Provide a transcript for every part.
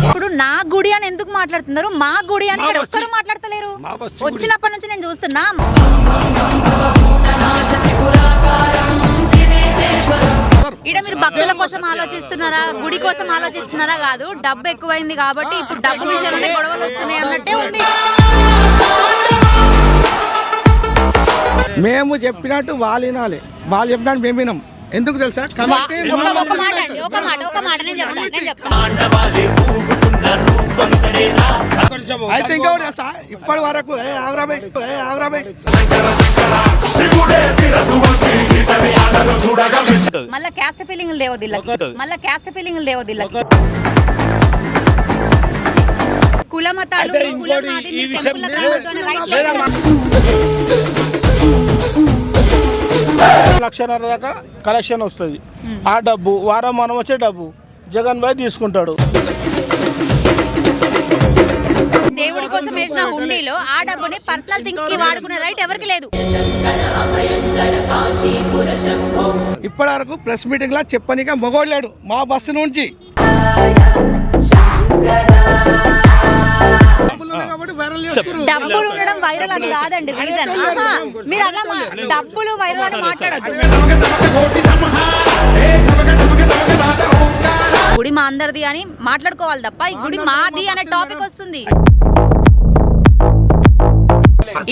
ఇప్పుడు నా గుడి అని ఎందుకు మాట్లాడుతున్నారు? మా గుడి అని ఇక్కడ ఒక్కరు మాట్లాడతలేరు. వచ్చినప్పటి నుంచి నేను చూస్తున్నా. ఇక్కడ మీరు భక్తుల కోసం ఆలోచిస్తున్నారా, గుడి కోసం ఆలోచిస్తున్నారా? కాదు, డబ్బు ఎక్కువైంది కాబట్టి ఇప్పుడు డబ్బు విషయంలోనే గొడవలు వస్తున్నాయి అన్నట్టే ఉంది. మేము చెప్పినట్టు వాళ్ళు వినాలి, వాళ్ళు చెప్పినట్టు మేము వినాం. ఎందుకు తెలుసా? ఒక మాట నేను చెప్తాను. అయితే ఇంకోటి తెలుసా, ఇప్పటి వరకు మళ్ళా క్యాస్ట్ ఫీలింగ్ లేవు దిల్లకి. కుల మతాలు లక్షన్నర దాకా కలెక్షన్ వస్తుంది. ఆ డబ్బు వారం మనం వచ్చే డబ్బు జగన్ భాయ్ తీసుకుంటాడు. దేవుడి కోసం వేసిన హుండీలో ఆ డబ్బుని పర్సనల్ థింగ్స్ కి వాడుకునే రైట్ ఎవరికి లేదు. ఇప్పటి వరకు ప్రెస్ మీటింగ్ లా చెప్పనిక మొగోడలేడు మా బస్సు నుంచి. డబ్బులు ఉండడం వైరల్ అని కాదండి రీజన్. మీరు అలా డబ్బులు వైరల్ అని మాట్లాడద్దు. గుడి మా అందరిది అని మాట్లాడుకోవాలి తప్ప ఈ గుడి మాది అనే టాపిక్ వస్తుంది.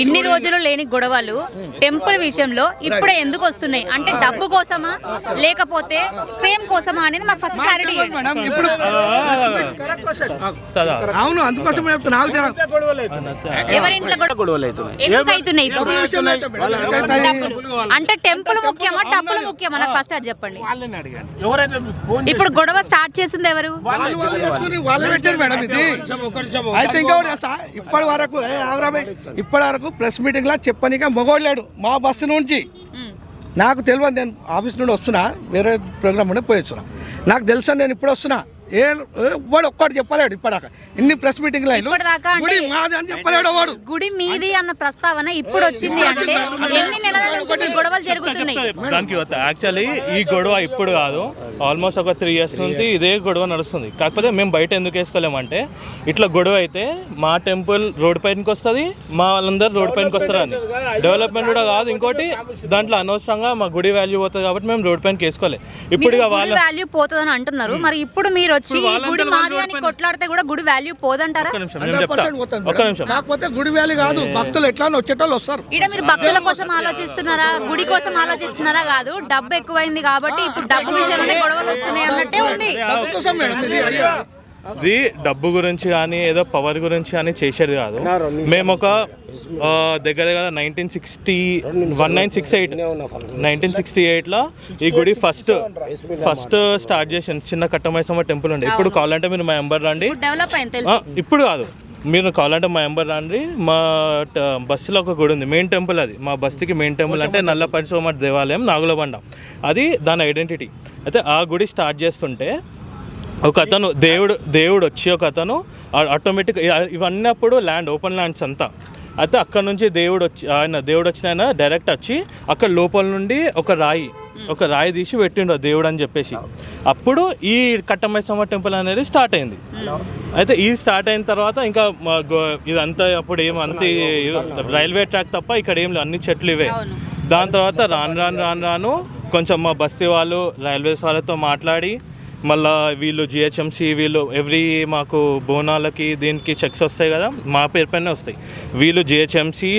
ఇన్ని రోజులు లేని గొడవలు టెంపుల్ విషయంలో ఇప్పుడే ఎందుకు వస్తున్నాయి అంటే డబ్బు కోసమా లేకపోతే ఫేమ్ కోసమా అనేది మాకు ఫస్ట్ క్లారిటీ. అవును, అందుకోసం ఎవరింట్లో గొడవలు ఎందుకు అవుతున్నాయి అంటే టెంపుల్ ముఖ్యమా డబ్బులు ముఖ్యమా? నాకు ఫస్ట్ అది చెప్పండి. ఇప్పుడు గొడవ స్టార్ట్ చేసింది ఎవరు? అయితే ఇంకోటి తెలుసా, ఇప్పటి వరకు ప్రెస్ మీటింగ్ లా చెప్పనిక మొగోడలేడు మా బస్సు నుంచి. నాకు తెలియదు, నేను ఆఫీస్ నుండి వస్తున్నా, వేరే ప్రోగ్రామ్ ఉండి పోయి వస్తున్నా. నాకు తెలుసా, నేను ఇప్పుడు వస్తున్నా. వాడు ఒక్కడు చెప్పలేడు ఇప్పటిదాకా. ఇన్ని ప్రెస్ మీటింగ్ చెప్పలేడు వాడు. గుడి మీది అన్న ప్రస్తావన ఇప్పుడు వచ్చింది అంటే ఎన్ని నెలల నుంచి గొడవలు జరుగుతున్నాయి? దానికి యాక్చువల్లీ ఈ గొడవ ఇప్పుడు కాదు, ఆల్మోస్ట్ ఒక 3 years నుంచి ఇదే గొడవ నడుస్తుంది. కాకపోతే మేము బయట ఎందుకు వేసుకోలేమంటే ఇట్లా గొడవ అయితే మా టెంపుల్ రోడ్ పైనకి వస్తుంది, మా వాళ్ళందరూ రోడ్ పైనకి వస్తారు అని. డెవలప్మెంట్ కూడా కాదు, ఇంకోటి దాంట్లో అనవసరంగా మా గుడి వాల్యూ పోతుంది కాబట్టి మేము రోడ్ పైనకి వేసుకోలేదు. ఇప్పుడు వాళ్ళ వాల్యూ పోతుందని అంటున్నారు, మరి ఇప్పుడు మీరు వచ్చి గుడి మాది అని కొట్లాడితే కూడా గుడి వాల్యూ పోదంటారా? కాకపోతే గుడి వాల్యూ కాదు, భక్తులు ఎట్లా వచ్చేటోళ్ళు వస్తారు. ఇక్కడ మీరు భక్తుల కోసం ఆలోచిస్తున్నారా, గుడి కోసం ఆలోచిస్తున్నారా? కాదు, డబ్బు ఎక్కువైంది కాబట్టి ఇప్పుడు డబ్బు విషయంలోనే గొడవలు వస్తున్నాయి అన్నట్టే ఉంది. ఇది డబ్బు గురించి కానీ ఏదో పవర్ గురించి కానీ చేసేది కాదు. మేము ఒక దగ్గర 1968లో ఈ గుడి ఫస్ట్ స్టార్ట్ చేసాను. చిన్న కట్టమైసమ్మ టెంపుల్ ఉండే. ఇప్పుడు కావాలంటే మీరు మా ఎంబర్ రండి, ఇప్పుడు కాదు మీరు కావాలంటే మా ఎంబర్ రండి. మా బస్సులో ఒక గుడి ఉంది, మెయిన్ టెంపుల్. అది మా బస్సుకి మెయిన్ టెంపుల్ అంటే నల్లపల్లి సోమవారి దేవాలయం నాగులబండ, అది దాని ఐడెంటిటీ. అయితే ఆ గుడి స్టార్ట్ చేస్తుంటే ఒక అతను దేవుడు వచ్చి ఒక అతను ఆటోమేటిక్ ఇవన్నీ అప్పుడు ల్యాండ్ ఓపెన్ ల్యాండ్స్ అంతా. అయితే అక్కడ నుంచి దేవుడు వచ్చిన ఆయన డైరెక్ట్ వచ్చి అక్కడ లోపల నుండి ఒక రాయి తీసి పెట్టిండు దేవుడు అని చెప్పేసి. అప్పుడు ఈ కట్టమైసమ్మ టెంపుల్ అనేది స్టార్ట్ అయింది. అయితే ఈ స్టార్ట్ అయిన తర్వాత ఇంకా ఇదంతా అప్పుడు ఏమంతే రైల్వే ట్రాక్ తప్ప ఇక్కడ ఏం లేవు, అన్ని చెట్లు ఇవే. దాని తర్వాత రాను కొంచెం మా బస్తీ వాళ్ళు రైల్వేస్ వాళ్ళతో మాట్లాడి మళ్ళీ వీళ్ళు జిహెచ్ఎంసీ వీళ్ళు మాకు బోనాలకి దీనికి చెక్స్ వస్తాయి కదా, మా పేరు పైన వస్తాయి. వీళ్ళు GHMC,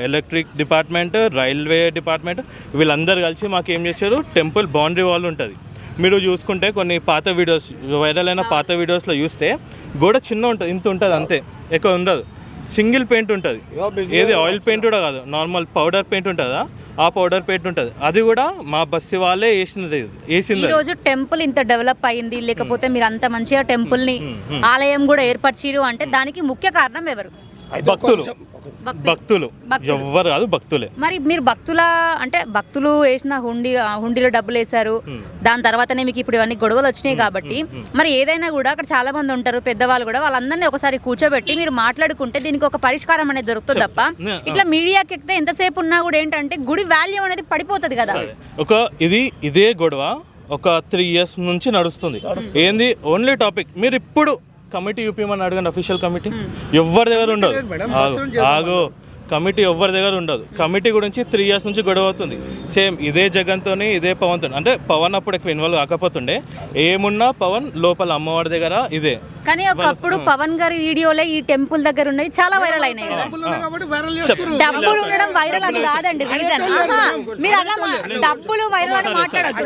electric department, railway department వీళ్ళందరూ కలిసి మాకు ఏం చేశారు, టెంపుల్ బౌండరీ వాల్ ఉంటుంది. మీరు చూసుకుంటే కొన్ని పాత వీడియోస్, వైరల్ అయిన పాత వీడియోస్లో చూస్తే గోడ చిన్న ఉంటుంది, ఇంత ఉంటుంది అంతే, ఎక్కువ ఉండదు. సింగిల్ పెయింట్ ఉంటుంది, ఏది ఆయిల్ పెయింట్ కూడా కాదు, నార్మల్ పౌడర్ పెయింట్ ఉంటుందా, ఆ పౌడర్ పెయింట్ ఉంటుంది. అది కూడా మా బస్సు వాళ్ళే వేసింది. ఈ రోజు టెంపుల్ ఇంత డెవలప్ అయింది, లేకపోతే మీరు అంత మంచిగా టెంపుల్ ని ఆలయం కూడా ఏర్పరిచిరు అంటే దానికి ముఖ్య కారణం ఎవరు? భక్తులు ఎవ్వరు కాదు, భక్తులే. మరి మీరు భక్తులు వేసిన హుండీలో డబ్బులు వేశారు, దాని తర్వాతనే మీకు ఇప్పుడు ఇవన్నీ గొడవలు వచ్చినాయి కాబట్టి మరి ఏదైనా కూడా అక్కడ చాలా మంది ఉంటారు పెద్దవాళ్ళు కూడా, వాళ్ళందరినీ ఒకసారి కూర్చోబెట్టి మీరు మాట్లాడుకుంటే దీనికి ఒక పరిష్కారం అనేది దొరుకుతుంది తప్ప ఇట్లా మీడియాకి ఎక్కితే ఎంతసేపు ఉన్నా కూడా ఏంటంటే గుడి వాల్యూ అనేది పడిపోతుంది కదా. ఇదే గొడవ ఒక 3 years నుంచి నడుస్తుంది. ఏంది ఓన్లీ టాపిక్. మీరు ఇప్పుడు కమిటీ యూపీమని అడగండి, అఫీషియల్ కమిటీ ఎవరి దగ్గర ఉండదు. ఆగు కమిటీ ఎవరి దగ్గర ఉండదు. కమిటీ గురించి 3 years నుంచి గొడవ అవుతుంది. సేమ్ ఇదే జగన్తోని ఇదే పవన్తో. అంటే పవన్ అప్పుడు ఎక్కువ ఇన్వాల్వ్ కాకపోతుండే, ఏమున్నా పవన్ లోపల అమ్మవారి దగ్గర ఇదే. కానీ ఒకప్పుడు పవన్ గారి వీడియోలే ఈ టెంపుల్ దగ్గర ఉన్నవి చాలా వైరల్ అయినాయి కదా. డబ్బులు ఉండడం వైరల్ అని కాదండి రీజన్. మీరు అలా డబ్బులు వైరల్ అని మాట్లాడొద్దు.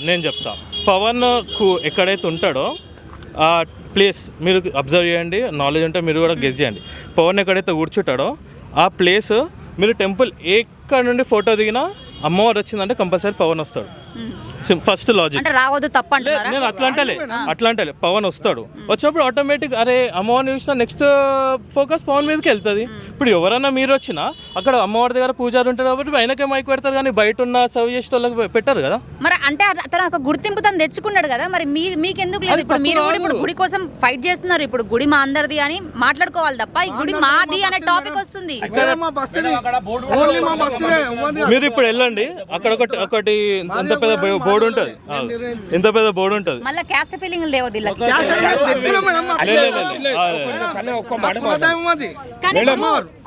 నేను చెప్తా పవన్ ఎక్కడైతే ఉంటాడో ఆ ప్లేస్ మీరు అబ్జర్వ్ చేయండి, నాలెడ్జ్ ఉంటే మీరు కూడా గెస్ చేయండి. పవన్ ఎక్కడైతే కూర్చుంటాడో ఆ ప్లేస్ మీరు టెంపుల్ ఎక్కడ నుండి ఫోటో దిగినా అమ్మవారు వచ్చిందంటే కంపల్సరీ పవన్ వస్తాడు. First logic. రావద్దు తప్పు అంటారా? నేను అట్లా అంటే పవన్ వస్తాడు. వచ్చినప్పుడు ఆటోమేటిక్ అరే అమ్మవారిని చూసినా నెక్స్ట్ ఫోకస్ పవన్ మీదకి వెళ్తుంది. ఇప్పుడు ఎవరైనా మీరు వచ్చినా అక్కడ అమ్మవారి దగ్గర పూజారి ఉంటారు కాబట్టి ఆయనకే మైక్ పెడతారు, కానీ బయట ఉన్న సర్వ్ చేసే వాళ్ళకి పెట్టారు కదా. మరి అంటే అతను ఒక గుర్తింపు తను తెచ్చుకున్నాడు కదా, మరి మీకెందుకు లేదు? ఇప్పుడు మీరు కూడా ఇప్పుడు గుడి కోసం ఫైట్ చేస్తున్నారు. ఇప్పుడు గుడి మా అందరిది అని మాట్లాడుకోవాలి తప్ప ఈ గుడి మాది అనే టాపిక్ వస్తుంది. మీరు ఇప్పుడు వెళ్ళండి, అక్కడ ఒకటి ఇంత పెద్ద బోర్డు ఉంటుంది, ఇంత పెద్ద బోర్డు ఉంటుంది. మళ్ళీ క్యాస్ట్ ఫీలింగ్ లేవు దీనికి.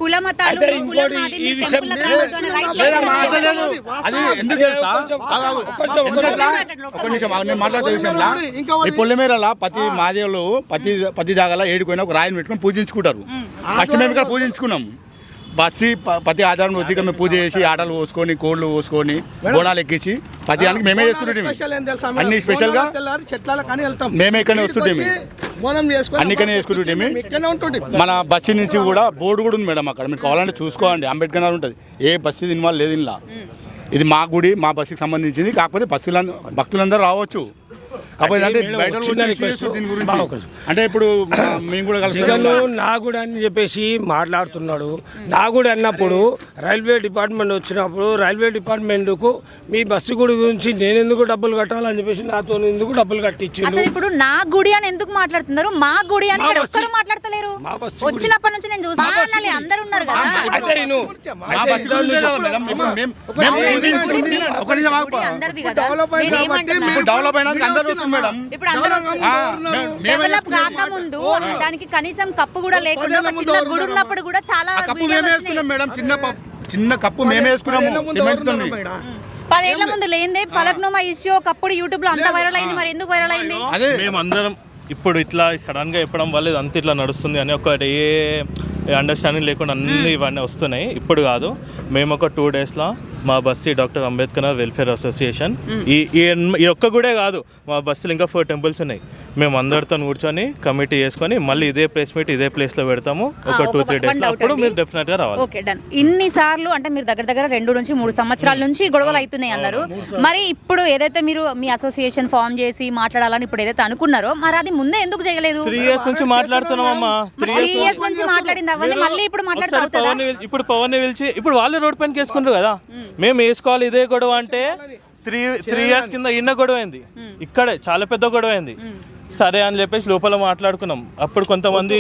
కుల మతాలు మాట్లాడే విషయంలో ఈ పొల్లమేరలా ప్రతి జాగాలో ఏడుకోయినా ఒక రాయిని పెట్టుకుని పూజించుకుంటారు. ఫస్ట్ మేము ఇక్కడ పూజించుకున్నాం. ప్రతి ఆధారం వచ్చి ఇక్కడ మేము పూజ చేసి ఆటలు పోసుకొని కోళ్ళు పోసుకొని బోనాలు ఎక్కించి ప్రతి దానికి మేమే చేసుకుంటుంటే అన్ని స్పెషల్గా మేమే ఇక్కడనే వస్తుంటే అన్నికనే చేసుకుంటుంటే మన బస్సు నుంచి కూడా బోర్డు కూడా ఉంది మేడం. అక్కడ మీరు కావాలంటే చూసుకోండి, అంబేద్కర్ నగర్ ఉంటుంది. ఏ బస్సు ఇన్వాల్వ్ లేదు ఇలా. ఇది మా గుడి, మా బస్సుకి సంబంధించింది. కాకపోతే భక్తులందరూ రావచ్చు. కాకపోతే అంటే అంటే ఇప్పుడు మేము కూడా జగన్ నా గుడి అని చెప్పేసి మాట్లాడుతున్నాడు. నా గుడి అన్నప్పుడు రైల్వే డిపార్ట్మెంట్ వచ్చినప్పుడు రైల్వే డిపార్ట్మెంట్కు మీ బస్సు గుడి గురించి నేను ఎందుకు డబ్బులు కట్టాలని చెప్పేసి నాతో ఎందుకు డబ్బులు కట్టించిండు. అసలు ఇప్పుడు నా గుడి అని ఎందుకు మాట్లాడుతున్నారు? మా గుడి అని ఇక్కడ ఒక్కరు మాట్లాడతలేరు. వచ్చినప్పటి నుంచి నేను చూస్తాను అందరు ఉన్నారు కదా. డెవలప్ అయినా డెవలప్ కాకముందు దానికి కనీసం కప్పు కూడా లేకుండా చిన్న గుడి ఉన్నప్పుడు కూడా చాలా మేడం. చిన్న కప్పు మేమే వేసుకున్నాము సిమెంట్ తో. 10 ఏళ్ల ముందు లేదే ఫలక్నుమా ఇష్యూ ఒకప్పుడు యూట్యూబ్ లో అంత వైరల్ అయింది. మరి ఎందుకు వైరల్ అయింది? మేమందరం ఇప్పుడు ఇట్లా సడన్గా చెప్పడం వల్ల ఇదంతా ఇట్లా నడుస్తుంది అని ఒకటి ఏ అండర్స్టాండింగ్ లేకుండా అన్ని ఇవన్నీ వస్తున్నాయి. ఇప్పుడు కాదు, మేము ఒక 2 daysలో మా bus doctor Ambedkar welfare association ఈ ఒక్క గుడే కాదు, మా బస్సులో ఇంకా 4 temples ఉన్నాయి. మేము అందరితో కూర్చొని కమిటీ చేసుకొని మళ్ళీ ఇదే ప్లేస్ మీట్ ఇదే ప్లేస్లో పెడతాము ఒక 2-3 days. అప్పుడు మీరు డెఫినెట్గా రావాలి. Okay done. ఇన్ని సార్లు అంటే మీరు దగ్గర 2 నుంచి 3 సంవత్సరాల నుంచి గొడవలు అవుతున్నాయి అన్నారు. మరి ఇప్పుడు ఏదైతే మీరు మీ అసోసియేషన్ ఫామ్ చేసి మాట్లాడాలని ఇప్పుడు ఏదైతే అనుకున్నారో మరి అది ముందే ఎందుకు చేయలేదు? 3 years నుంచి మాట్లాడుతున్నామమ్మా. 3 years నుంచి మాట్లాడింది అవన్నీ మళ్ళీ ఇప్పుడు మాట్లాడుతూ ఇప్పుడు పవన్ ని పిలిచి ఇప్పుడు వాళ్ళే రోడ్ పైన వేసుకుంటారు కదా. మేము వేసుకోవాలి ఇదే గొడవ అంటే 3 years కింద ఇన్న గొడవ అయింది, ఇక్కడే చాలా పెద్ద గొడవ అయింది. సరే అని చెప్పేసి లోపల మాట్లాడుకున్నాం. అప్పుడు కొంతమంది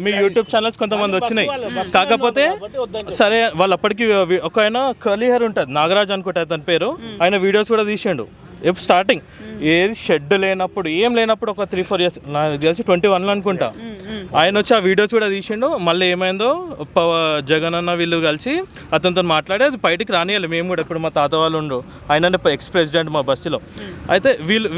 మీ యూట్యూబ్ ఛానల్స్ కొంతమంది వచ్చినాయి. కాకపోతే సరే వాళ్ళు అప్పటికి ఒక ఆయన కర్లీ హెయిర్ ఉంటుంది, నాగరాజ్ అనుకుంటా అతని పేరు, ఆయన వీడియోస్ కూడా తీసిండు. ఇప్పుడు స్టార్టింగ్ ఏది షెడ్ లేనప్పుడు ఏం లేనప్పుడు ఒక 3-4 years నాకు తెలిసి 21లో అనుకుంటా ఆయన వచ్చి ఆ వీడియోస్ కూడా తీసిండు. మళ్ళీ ఏమైందో జగన్ అన్న వీళ్ళు కలిసి అతనితో మాట్లాడి అది బయటికి రానియాలి. మేము కూడా ఇప్పుడు మా తాత వాళ్ళు ఉండు, ఆయన ఎక్స్ ప్రెసిడెంట్ మా బస్సులో, అయితే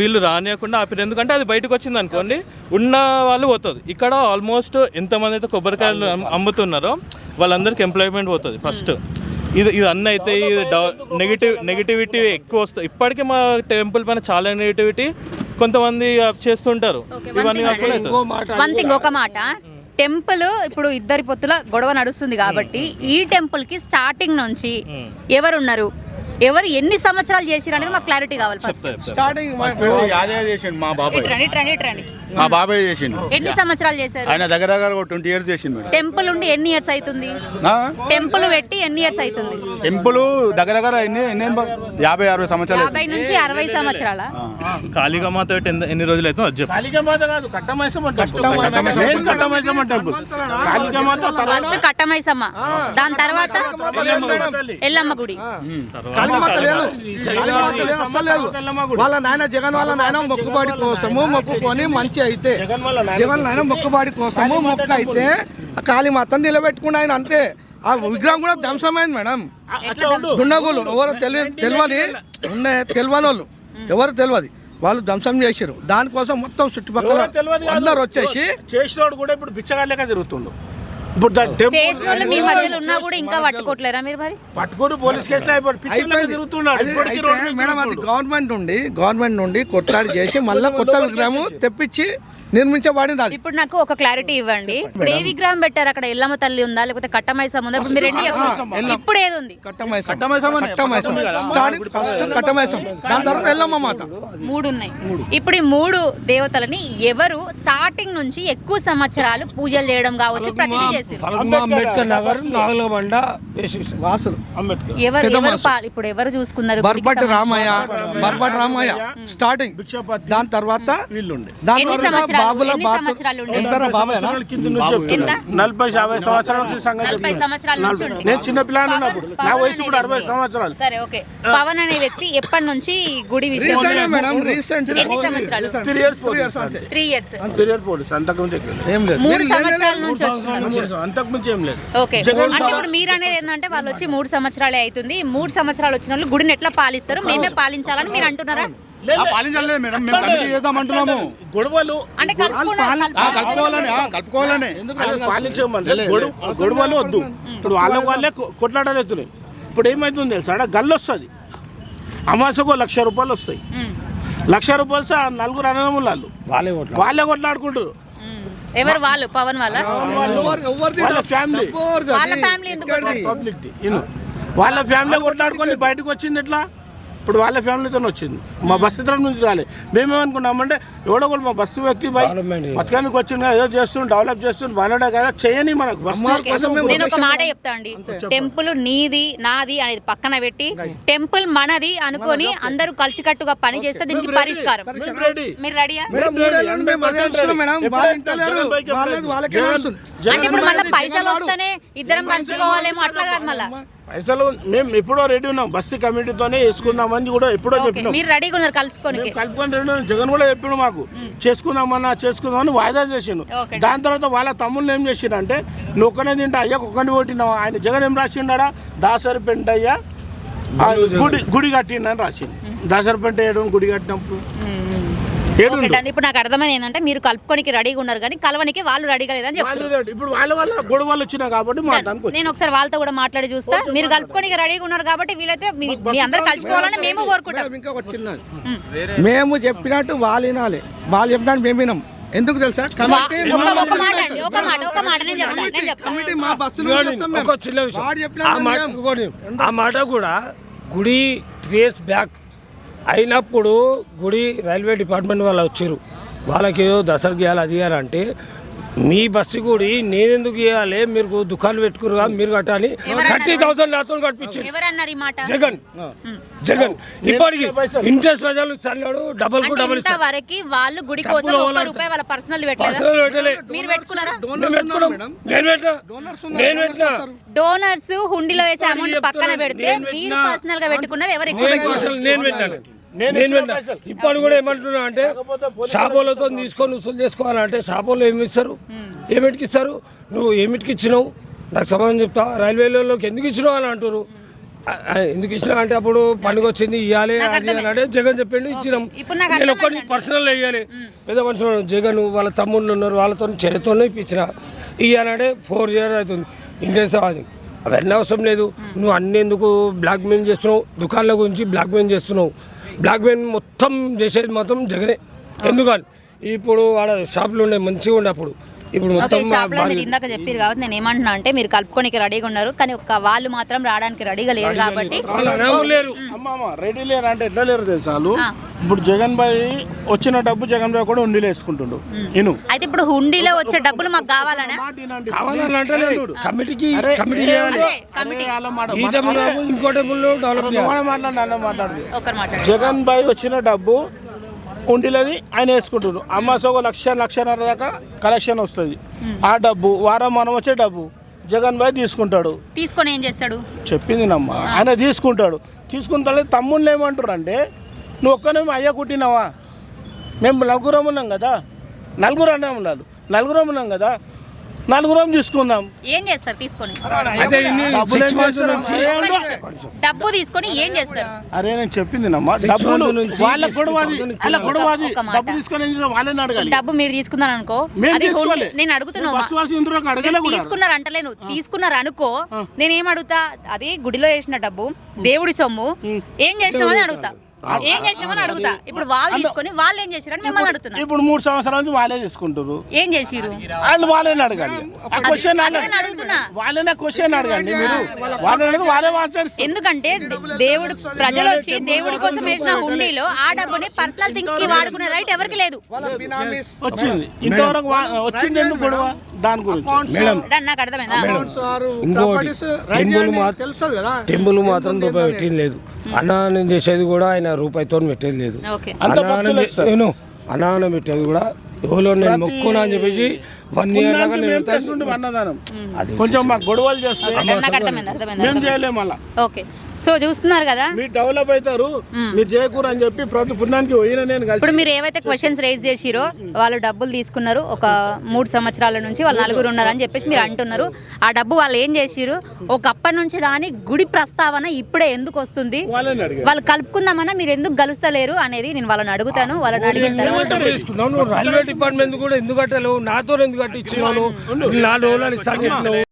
వీళ్ళు రానియకుండా ఆపిరు. ఎందుకంటే అది బయటకు వచ్చింది అనుకోండి ఉన్న వాళ్ళు పోతుంది. ఇక్కడ ఆల్మోస్ట్ ఎంతమంది అయితే కొబ్బరికాయలు అమ్ముతున్నారో వాళ్ళందరికీ ఎంప్లాయ్మెంట్ పోతుంది ఫస్ట్. ఇది అన్నీ అయితే నెగిటివిటీ ఎక్కువ వస్తుంది. ఇప్పటికీ మా టెంపుల్ పైన చాలా నెగిటివిటీ కొంతమంది చేస్తుంటారు. ఇవన్నీ ఒక మాట టెంపుల్ ఇప్పుడు ఇద్దరి పొత్తుల గొడవ నడుస్తుంది కాబట్టి ఈ టెంపుల్ కి స్టార్టింగ్ నుంచి ఎవరున్నారు, ఎవరు ఎన్ని సంవత్సరాలు చేసిరు అనేది మాకు క్లారిటీ కావాలి. ఫస్ట్ స్టార్టింగ్ మా బాబాయ్ మా బాబాయ్ చేసిండు. ఎన్ని సంవత్సరాలు చేశారు? ఆయన దగ్గర దగ్గర 20 years చేసిండు మేడం. టెంపుల్ ఉండి ఎన్ని ఇయర్స్ అవుతుంది? ఆ? టెంపుల్ పెట్టి ఎన్ని ఇయర్స్ అవుతుంది? టెంపుల్ దగ్గర దగ్గర 50-60 సంవత్సరాలు 50 నుంచి 60 సంవత్సరాల. కాళికా మాత పెట్టి ఎన్ని రోజులు అవుతుందో అది చెప్పు. కాళికామాత కాదు, Katta Maisamma temple. Main Katta Maisamma temple. Kalika Mata first Katta Maisamma, దాని తర్వాత ఎల్లమ్మ గుడి. కాళీమాత లేదు, కాళీమాత లేదు, అస్సలు లేదు. వాళ్ళ నాయన జగన్ వాళ్ళ నాయన మొక్కుబాడి కోసము మొక్కుకొని మంచి అయితే జగన్ నాయన మొక్కుబాడి కోసము మొక్క అయితే ఆ కాళీమాతను నిలబెట్టుకుని ఆయన అంతే. ఆ విగ్రహం కూడా ధ్వంసమైంది మేడం. దుండగులు ఎవరు తెలియని వాళ్ళు ఎవరు తెలియదు, వాళ్ళు ధ్వంసం చేశారు. దానికోసం మొత్తం చుట్టుపక్కల అందరు వచ్చేసి చేసినోడు కూడా ఇప్పుడు బిచ్చగాళ్ళగా తిరుగుతుండు. ఇప్పుడు చేసిన వాళ్ళు మీ మధ్యలో ఉన్నా కూడా ఇంకా పట్టుకోవట్లేరా మీరు? మరి పట్టుకొని పోలీస్ కేసులు అయిపోయి తిరుగుతున్నాడు. అయితే మేడం అది గవర్నమెంట్ నుండి కొట్లాడి చేసి మళ్ళీ కొత్త విగ్రహం తెప్పించి నిర్మించబడింది అది. ఇప్పుడు నాకు ఒక క్లారిటీ ఇవ్వండి. ఇప్పుడు ఏ విగ్రహం పెట్టారు? అక్కడ ఎల్లమ్మ తల్లి ఉందా లేకపోతే కట్టమైసమ్మ ఉందా? ఇప్పుడు మీరు రెండు చెప్పండి. ఇప్పుడు ఏది ఉంది? కట్టమైసం, దాని తర్వాత ఎల్లమ్మ మాత. 3 ఉన్నాయి. ఇప్పుడు ఈ 3 దేవతలని ఎవరు స్టార్టింగ్ నుంచి ఎక్కువ సంవత్సరాలు పూజలు చేయడం కావచ్చు ప్రతిదీ చేశారు? అంబేద్కర్ నగర్, నాగలబండ, వాసులు ఇప్పుడు ఎవరు చూసుకున్నారు? బర్బట్ రామయ్య స్టార్టింగ్. దాని తర్వాత వీళ్ళుండే ఎన్ని సంవత్సరాలు ఉండే? 40-50 సంవత్సరాల నుంచి సంగతి 40 సంవత్సరాల నుంచి ఉండే. నేను చిన్న పిల్లని ఉన్నప్పుడు నా వయసు కూడా 60 సంవత్సరాలు. సరే, ఓకే. పవన్ అనే వ్యక్తి ఎప్పటి నుంచి ఈ గుడి విషయం? ఎన్ని సంవత్సరాలు? 3 years 3 ఇయర్స్. పోలీస్ అంతకుముందు ఏం లేదు. 3 సంవత్సరాల నుంచి వచ్చినారు. అంతకుమించి ఏం లేదు. ఓకే, అంటే ఇప్పుడు మీరు అనేది ఏంటంటే వాళ్ళు వచ్చి 3 సంవత్సరాలే అవుతుంది. 3 సంవత్సరాలు వచ్చిన వాళ్ళు గుడిని ఎట్లా పాలిస్తారు? మేమే పాలించాలని మీరు అంటున్నారా? పాలించలేదు మేడం, మేము కమిటీ చేద్దామంటున్నాము. గొడవలు అంటే కలుపుకోవాలని పాలించమంటే గొడవలు వద్దు. ఇప్పుడు వాళ్ళే కొట్లాడలేతున్నాయి. ఇప్పుడు ఏమవుతుంది తెలుసా, గల్లు వస్తుంది. అమాసకు 1,00,000 రూపాయలు వస్తాయి. 1,00,000 రూపాయలు నలుగురు అన్నదమ్ములు వాళ్ళే కొట్లాడుకుంటారు. ఎవరు వాళ్ళు? పవన్ వాళ్ళ ఫ్యామిలీ ఎందుకు? పబ్లిక్ వాళ్ళ ఫ్యామిలీ కొట్లాడుకొని బయటకు వచ్చింది ఎట్లా? ఇప్పుడు వాళ్ళ ఫ్యామిలీతో వచ్చింది. మా బస్సు తరఫు నుంచి రాలేదు. మేమేమనుకున్నామంటే ఎవడో కూడా మా బస్సు వ్యక్తి బతకానికి వచ్చింది, ఏదో చేస్తుంది, డెవలప్ చేస్తుంది, బాగా కదా చేయని మనకు బస్సు. నేను ఒక మాట చెప్తా అండి. టెంపుల్ నీది నాది అనేది పక్కన పెట్టి టెంపుల్ మనది అనుకొని అందరూ కలిసికట్టుగా పని చేస్తే దీనికి పరిష్కారం. మీరు రెడీయా? అంటే ఇప్పుడు మళ్ళీ పైసలు వస్తేనే ఇద్దరం పంచుకోవాలేమో, అట్లా కాదు. మళ్ళీ పైసలు మేము ఎప్పుడో రెడీ ఉన్నాం, బస్సు కమిటీతోనే వేసుకుందామని కూడా ఎప్పుడో చెప్పినాం. మీరు రెడీగా ఉన్నారు కలుపుకొని రెడీ. జగన్ కూడా చెప్పిండు మాకు చేసుకుందామని వాయిదా చేసిండు. దాని తర్వాత వాళ్ళ తమ్ముళ్ళు ఏం చేసిండు అంటే, నువ్వు ఒక్కనే తింటా అయ్యాక ఒక్కని కొట్టినావు. ఆయన జగన్ ఏం రాసిండా, దాసరిపెంట అయ్యా గుడి కట్టిండని రాసిండు. దాసరిపెంట వేయడం గుడి కట్టినప్పుడు. ఇప్పుడు నాకు అర్థమైంది ఏంటంటే మీరు కలుపుకోనికి రెడీగా ఉన్నారు కానీ కలవనికి వాళ్ళు రెడీగా లేదని చెప్తారు. ఇప్పుడు వాళ్ళ గొడవలు వచ్చినాయి కాబట్టి నేను ఒకసారి వాళ్ళతో కూడా మాట్లాడి చూస్తా. మీరు కలుపుకోనికి రెడీగా ఉన్నారు కాబట్టి వీలైతే మీ అందరూ కలిసిపోవాలని మేము కోరుకుంటాం. మేము చెప్పినట్టు వాళ్ళు వినాలి, వాళ్ళు చెప్పినట్టు మేము వినాం. ఎందుకు తెలుసా, ఒక చిన్న విషయం. ఆ మాట కూడా గుడి 3 years బ్యాక్ అయినప్పుడు గుడి రైల్వే డిపార్ట్మెంట్ వాళ్ళు వచ్చారు. వాళ్ళకి ఏదో దసరా గీయాలి అది ఇవ్వాలంటే మీ బస్సు గుడి నేనెందుకు ఇవ్వాలి, మీరు దుకాణాలు పెట్టుకురుగా మీరు కట్టాలి 30,000 నాతో కట్టించారు జగన్. ఇప్పటికి ఇంట్రెస్ట్ ప్రజలు చల్లాడు డబల్ వరకు వాళ్ళు గుడి కోసం ₹1 వాళ్ళ పర్సనల్ డోనర్స్ హుండీలో వేసే అమౌంట్ పక్కన పెడితే మీరు పర్సనల్ గా పెట్టుకున్నది ఎవరు ఎక్కువ? నేను పెట్టాను. ఇప్పుడు కూడా ఏమంటున్నా అంటే షాపోలతో తీసుకొని వసూలు చేసుకోవాలంటే షాపోలు ఏమి ఇస్తారు, ఏమిటికి ఇస్తారు? నువ్వు ఏమిటికి ఇచ్చినావు నాకు సమాధానం చెప్తా. రైల్వేలోకి ఎందుకు ఇచ్చినావు అని అంటారు. ఎందుకు ఇచ్చినా అంటే అప్పుడు పండుగ వచ్చింది ఇవ్వాలి అది అంటే జగన్ చెప్పిండు ఇచ్చినాం. నేను ఒక్కటి పర్సనల్ ఇవ్వాలి. పెద్ద మనుషులు జగన్ వాళ్ళ తమ్ముళ్ళు ఉన్నారు, వాళ్ళతో చరిత్రలో ఇప్పించిన ఇవ్వాలంటే 4 years అవుతుంది. ఇంట్రెస్ట్ అవ్వాలి, అవన్నీ అవసరం లేదు. నువ్వు అన్ని ఎందుకు బ్లాక్ మెయిల్ చేస్తున్నావు? దుకాణాల గురించి బ్లాక్ మెయిల్ చేస్తున్నావు. బ్లాక్ మెయిల్ మొత్తం చేసేది మొత్తం జగనే. ఎందుకని ఇప్పుడు ఆడ షాపులు ఉండే మంచిగా ఉండే అప్పుడు ఇప్పుడు ఓకే మొత్తం షాప్ లో మీరు ఇందాక చెప్పారు కాబట్టి నేను ఏమంటున్నా అంటే మీరు కలుపుకోనికి రెడీగా ఉన్నారు కానీ ఒక్క వాళ్ళు మాత్రం రావడానికి రెడీగా లేరు కాబట్టి వాళ్ళు అనేవాళ్ళు లేరు. అమ్మమ్మ రెడీ లేరు అంటే ఎట్లా లేరు తెలుసా వాళ్ళు? ఇప్పుడు జగన్ భాయ్ వచ్చిన డబ్బు జగన్ భాయ్ కూడా ఉండిలో వేసుకుంటుండు ఇను. అయితే ఇప్పుడు హుండీలో వచ్చే డబ్బులు మాకు కావాలనా? మాట వినండి. కావాలని అంటే కమిటీకి అరే, కమిటీ అరే, చేయాలి. అదే కమిటీ అరే, వాళ్ళ మాట- ఈ టైంలో ఇంకో టైంలో డెవలప్ చేయాలి. నువ్వు మాట్లాడు, అన్న మాట్లాడు. ఒకరు మాట్లాడండి. జగన్ భాయ్ వచ్చిన డబ్బు ఉండిలని ఆయన వేసుకుంటున్నారు. అమ్మాస ఒక లక్షన్నర దాకా కలెక్షన్ వస్తుంది. ఆ డబ్బు వారం మనం వచ్చే డబ్బు జగన్ భాయ్ తీసుకుంటాడు. తీసుకొని ఏం చేస్తాడు? చెప్పింది నమ్మ, ఆయన తీసుకుంటాడు. తీసుకుంటాడు. తమ్ముళ్ళు ఏమంటారు అంటే నువ్వు ఒక్కనేమో అయ్యా కుట్టినావా, మేము నలుగురం ఉన్నాం కదా, నలుగురు అనే ఉండాలి, నలుగురం ఉన్నాం కదా, నలుగురం తీసుకుందాం. ఏం చేస్తారు తీసుకొని? అదే ఇన్ని డబ్బులు 6 ఏం months చేస్తారు? నుంచి డబ్బు తీసుకొని ఏం చేస్తారు? అరే నేను చెప్పింది నమ్మ, 6 డబ్బులు months నుంచి వాళ్ళ గొడవ అది, వాళ్ళ గొడవ అది. ఒక మాట. డబ్బు తీసుకొని ఏం చేస్తారు? వాళ్ళని అడగాలి. డబ్బు మీరు తీసుకున్నారు అనుకో, మేము అది తీసుకోలే. నేను అడుగుతున్నా బస్సు వాసి ఇందులోకి అడగలే కూడా. తీసుకున్నారు అంటలేను, తీసుకున్నారు అనుకో, నేనేం అడుగుతా, అది గుడిలో వేసిన డబ్బు దేవుడి సొమ్ము ఏం చేసినామని అడుగుతా, ఏం చేసినామని అడుగుతా. ఇప్పుడు వాళ్ళు తీసుకొని వాళ్ళు ఏం చేసిరని మిమ్మల్ని అడుగుతున్నా. ఇప్పుడు 3 సంవత్సరాల నుంచి వాళ్ళే తీసుకుంటారు. ఏం చేసిరు? వాళ్ళు వాళ్ళని అడగాలి. ఆ క్వశ్చన్ అదే నేను అడుగుతున్నా. వాళ్ళనే క్వశ్చన్ అడగండి మీరు. వాళ్ళని అడిగి వాళ్ళే ఆన్సర్. ఎందుకంటే దేవుడు ప్రజలు వచ్చి దేవుడి కోసం వేసిన హుండీలో ఆ డబ్బుని పర్సనల్ థింగ్స్ కి వాడుకునే రైట్ ఎవరికి లేదు. వచ్చింది ఇంతవరకు వచ్చింది ఎందుకు గొడవ దాని గురించి. డాన్ నాకు అర్థమైందా? ఇంకోటి టెంపుల్ మాత్రం రూపాయి పెట్టింది లేదు. అన్నదానం చేసేది కూడా ఆయన రూపాయితో పెట్టేది లేదు. ఓకే అన్నదానం పెట్టేది కూడా ఎవరో నేను మొక్కునా అని చెప్పేసి 1 year లాగా నేను ఉండి అన్నదానం కొంచెం మాకు గొడవలు చేస్తే నాకు అర్థమైంది మేము చేయలేము అలా. ఓకే సో చూస్తున్నారు కదా, మీరు డెవలప్ అవుతారు, మీరు చేయకూరు అని చెప్పి ప్రతి పుణ్యానికి పోయిన నేను కలిసి. ఇప్పుడు మీరు ఏవైతే క్వశ్చన్స్ రేజ్ చేసిరో వాళ్ళు డబ్బులు తీసుకున్నారు, ఒక 3 సంవత్సరాల నుంచి వాళ్ళు నలుగురు ఉన్నారు అని చెప్పేసి మీరు అంటున్నారు. ఆ డబ్బు వాళ్ళు ఏం చేసిరు? ఒకప్పటి నుంచి రాని గుడి ప్రస్తావన ఇప్పుడే ఎందుకు వస్తుంది? వాళ్ళని అడిగారు. వాళ్ళు కలుపుకుందామన్నా మీరు ఎందుకు కలుస్తలేరు అనేది నేను వాళ్ళని అడుగుతాను. వాళ్ళని అడిగిన తర్వాత తీసుకున్నావు. నువ్వు రైల్వే డిపార్ట్మెంట్ కూడా ఎందుకు కట్టలేవు? నాతో ఎందుకు కట్టించినావు? 4 రోజులు అని ఇస్తాను చెప్పినావు.